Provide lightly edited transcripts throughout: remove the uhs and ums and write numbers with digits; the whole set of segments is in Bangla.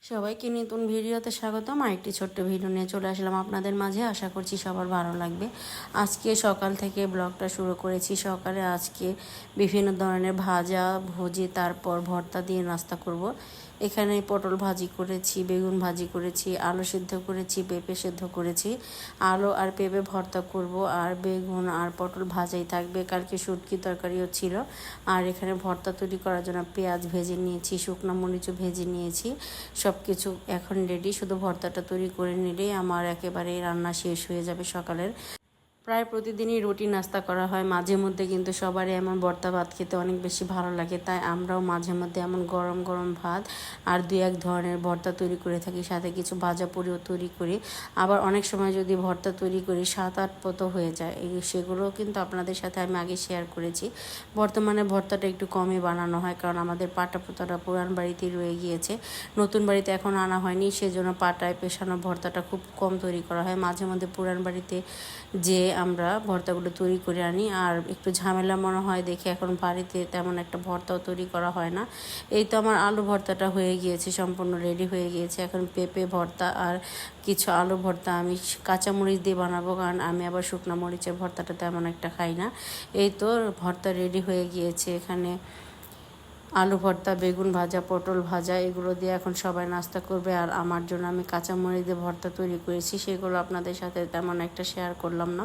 সবাইকে নতুন ভিডিওতে স্বাগতম। আরেকটি ছোট্ট ভিডিও নিয়ে চলে আসলাম আপনাদের মাঝে। আশা করছি সবার ভালো লাগবে। আজকে সকাল থেকে ব্লগটা শুরু করেছি। সকালে আজকে বিভিন্ন ধরনের ভাজা ভুজি তারপর ভর্তা দিয়ে নাস্তা করব। এখানে পটল ভাজি করেছি, বেগুন ভাজি করেছি, আলু সিদ্ধ করেছি, পেঁপে সিদ্ধ করেছি। আলু আর পেঁপে ভর্তা করব, আর বেগুন আর পটল ভাজাই থাকবে। কালকে শুটকি তরকারিও ছিল। আর এখানে ভর্তা তৈরি করার জন্য পেঁয়াজ ভেজে নিয়েছি, শুকনো মরিচও ভেজে নিয়েছি। সব কিছু এখন রেডি, শুধু ভর্তাটা তৈরি করে নিলেই আমার একেবারে রান্না শেষ হয়ে যাবে সকালের। প্রায় প্রতিদিনই রুটি নাস্তা করা হয়, মাঝে মধ্যে কিন্তু সবারই এমন ভর্তা ভাত খেতে অনেক বেশি ভালো লাগে। তাই আমরাও মাঝে মধ্যে এমন গরম গরম ভাত আর দুই এক ধরনের ভর্তা তৈরি করে থাকি, সাথে কিছু ভাজা পুরিও তৈরি করি। আবার অনেক সময় যদি ভর্তা তৈরি করি 7-8 পতো হয়ে যায়, সেগুলোও কিন্তু আপনাদের সাথে আমি আগে শেয়ার করেছি। বর্তমানে ভর্তাটা একটু কমই বানানো হয়, কারণ আমাদের পাটা পোতাটা পুরান বাড়িতেই রয়ে গিয়েছে, নতুন বাড়িতে এখন আনা হয়নি। সেজন্য পাটায় পেশানো ভর্তাটা খুব কম তৈরি করা হয়। মাঝে মধ্যে পুরান বাড়িতে যে আমরা ভর্তাগুলো তৈরি করে আনি, আর একটু ঝামেলা মনে হয় দেখে এখন বাড়িতে তেমন একটা ভর্তাও তৈরি করা হয় না। এই তো আমার আলু ভর্তাটা হয়ে গিয়েছে, সম্পূর্ণ রেডি হয়ে গিয়েছে। এখন পেঁপে ভর্তা আর কিছু আলু ভর্তা আমি কাঁচামরিচ দিয়ে বানাবো, কারণ আমি আবার শুকনো মরিচের ভর্তাটা তেমন একটা খাই না। এই তো ভর্তা রেডি হয়ে গিয়েছে। এখানে আলু ভর্তা, বেগুন ভাজা, পটল ভাজা এগুলো দিয়ে এখন সবাই নাস্তা করবে। আর আমার জন্য আমি কাঁচামরিচ দিয়ে ভর্তা তৈরি করেছি, সেগুলো আপনাদের সাথে তেমন একটা শেয়ার করলাম না।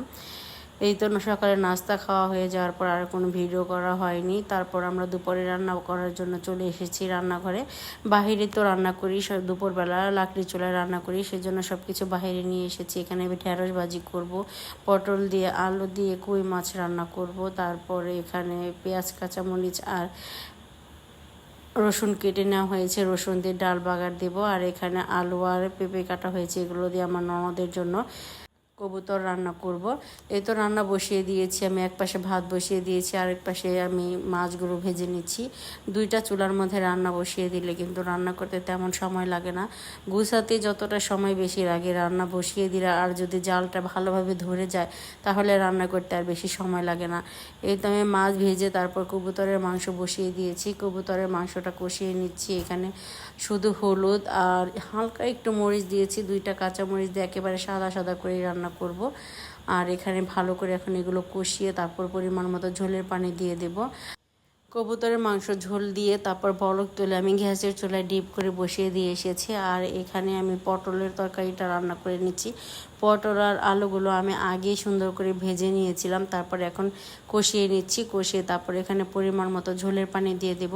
এই তো সকালে নাস্তা খাওয়া হয়ে যাওয়ার পর আর কোনো ভিডিও করা হয়নি। তারপর আমরা দুপুরে রান্না করার জন্য চলে এসেছি রান্নাঘরে। বাহিরে তো রান্না করি, দুপুরবেলা লাকড়ি চুলায় রান্না করি, সেজন্য সব কিছু বাহিরে নিয়ে এসেছি। এখানে আমি ঢেঁড়স ভাজি করব, পটল দিয়ে আলু দিয়ে কই মাছ রান্না করব। তারপরে এখানে পেঁয়াজ কাঁচামরিচ আর রসুন কেটে নেওয়া হয়েছে, রসুন দিয়ে ডাল বাগার দেবো। আর এখানে আলু আর পেঁপে কাটা হয়েছে, এগুলো দিয়ে আমার ননদের জন্য কবুতর রান্না করব। এই তো রান্না বসিয়ে দিয়েছি আমি, এক পাশে ভাত বসিয়ে দিয়েছি, আরেক পাশে আমি মাছগুলো ভেজে নিচ্ছি। দুইটা চুলার মধ্যে রান্না বসিয়ে দিলে কিন্তু রান্না করতে তেমন সময় লাগে না, গুছাতে যতটা সময় বেশি লাগে রান্না বসিয়ে দিলে, আর যদি জালটা ভালোভাবে ধরে যায় তাহলে রান্না করতে আর বেশি সময় লাগে না। এই তো আমি মাছ ভেজে তারপর কবুতরের মাংস বসিয়ে দিয়েছি, কবুতরের মাংসটা কষিয়ে নিচ্ছি। এখানে শুধু হলুদ আর হালকা একটু মরিচ দিয়েছি, 2টা কাঁচা মরিচ দিয়ে একেবারে সাদা সাদা করে রান্না করব। আর এখানে ভালো করে এখন এগুলো কষিয়ে তারপর পরিমাণ মতো ঝোলের পানি দিয়ে দেব। কবুতরের মাংস ঝোল দিয়ে তারপর বলক তুলে আমি গ্যাসের চুলায় ডিপ করে বসিয়ে দিয়ে এসেছি। আর এখানে আমি পটলের তরকারিটা রান্না করে নিচ্ছি। পটল আর আলুগুলো আমি আগেই সুন্দর করে ভেজে নিয়েছিলাম, তারপর এখন কষিয়ে নিচ্ছি। কষিয়ে তারপর এখানে পরিমাণ মতো ঝোলের পানি দিয়ে দেব।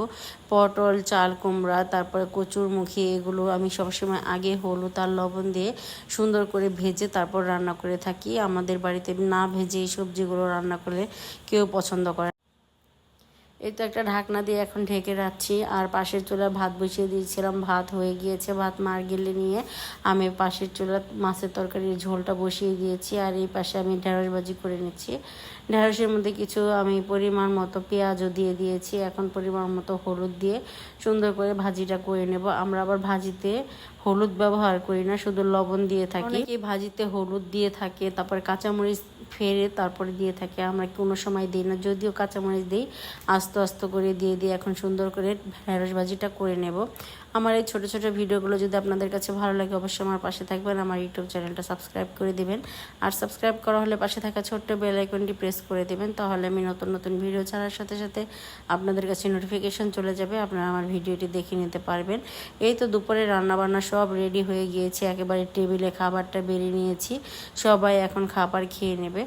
পটল, চাল কুমড়া, তারপরে কচুরমুখী এগুলো আমি সবসময় আগে হলুদ আর লবণ দিয়ে সুন্দর করে ভেজে তারপর রান্না করে থাকি। আমাদের বাড়িতে না ভেজে এই সবজিগুলো রান্না করলে কেউ পছন্দ করে। এই তো একটা ঢাকনা দিয়ে এখন ঢেকে রাখছি। আর পাশের চুলায় ভাত বসিয়ে দিয়েছিলাম, ভাত হয়ে গিয়েছে। ভাত মার গেলে নিয়ে আমি পাশের চুলা মাছের তরকারির ঝোলটা বসিয়ে দিয়েছি। আর এই পাশে আমি ঢেঁড়স ভাজি করে নিচ্ছি। ঢেঁড়সের মধ্যে কিছু আমি পরিমাণ মতো পেঁয়াজও দিয়ে দিয়েছি। এখন পরিমাণ মতো হলুদ দিয়ে সুন্দর করে ভাজিটা করে নেব। আমরা আবার ভাজিতে হলুদ ব্যবহার করি না, শুধু লবণ দিয়ে থাকি। অনেকেই ভাজিতে হলুদ দিয়ে থাকে, তারপরে কাঁচামরিচ ফেরে তারপরে দিয়ে থাকে, আমরা কোনো সময় দিই না। যদিও কাঁচামরিচ দিই, আস্তে আস্তে করে দিয়ে এখন সুন্দর করে ঢেঁড়স ভাজিটা করে নেব। আমার এই ছোটো ছোটো ভিডিওগুলো যদি আপনাদের কাছে ভালো লাগে অবশ্যই আমার পাশে থাকবেন, আমার ইউটিউব চ্যানেলটা সাবস্ক্রাইব করে দিবেন। আর সাবস্ক্রাইব করা হলে পাশে থাকা ছোট্ট বেল আইকনটি প্রেস করে দেবেন, তাহলে আমি নতুন নতুন ভিডিও ছাড়ার সাথে সাথে আপনাদের কাছে নোটিফিকেশন চলে যাবে, আপনারা আমার ভিডিওটি দেখে নিতে পারবেন। এই তো দুপুরে রান্নাবান্না সব রেডি হয়ে গিয়েছে, একেবারে টেবিলে খাবারটা বেরিয়ে নিয়েছি। সবাই এখন খাবার খেয়ে নেবে।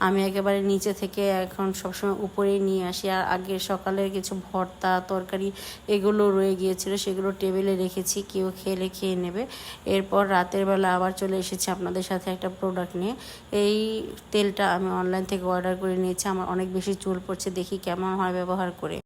আমি একেবারে নিচে থেকে এখন সবসময় উপরেই নিয়ে আসি। আর আগে সকালের কিছু ভর্তা তরকারি এগুলো রয়ে গিয়েছিল, সেগুলো টেবিলে রেখেছি, কেউ খেলে খেয়ে নেবে। এরপর রাতের বেলা আবার চলে এসেছি আপনাদের সাথে একটা প্রোডাক্ট নিয়ে। এই তেলটা আমি অনলাইন থেকে অর্ডার করে নিয়েছি, আমার অনেক বেশি চুল পড়ছে, দেখি কেমন হয় ব্যবহার করে।